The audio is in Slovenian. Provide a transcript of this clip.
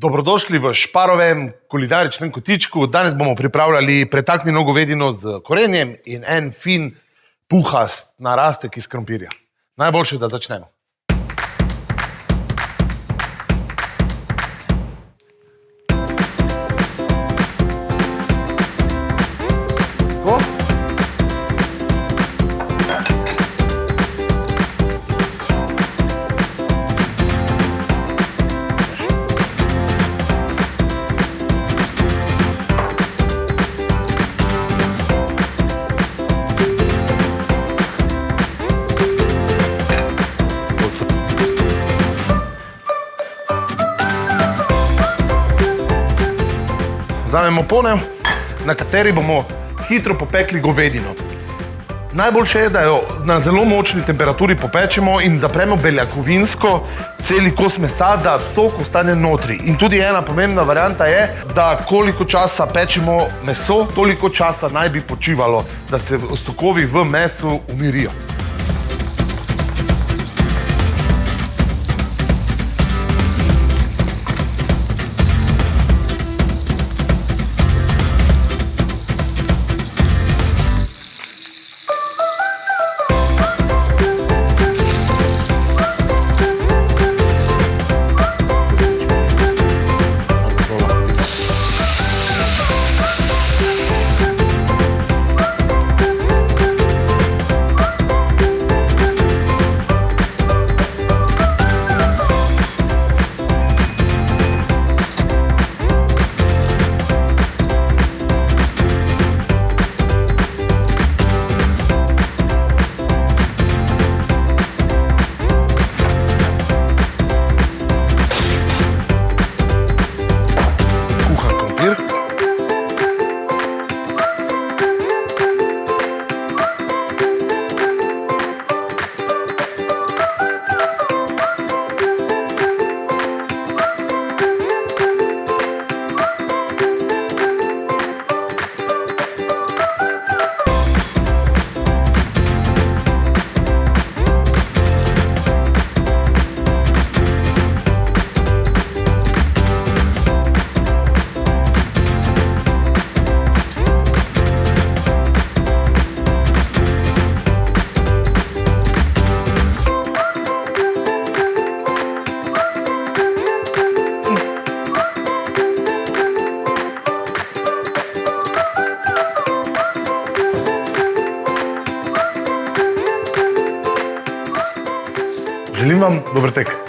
Dobrodošli v Šparovem kulinaričnem kotičku. Danes bomo pripravljali pretaknjeno govedino z korenjem in en fin puhast narastek iz krompirja. Najboljše, da začnemo. Vzamemo ponev, na kateri bomo hitro popekli govedino. Najboljše je, da jo na zelo močni temperaturi popečemo in zapremo beljakovinsko celi kos mesa, da sok ostane notri. In tudi ena pomembna varianta je, da koliko časa pečemo meso, toliko časa naj bi počivalo, da se sokovi v mesu umirijo. Želim vam dober tek.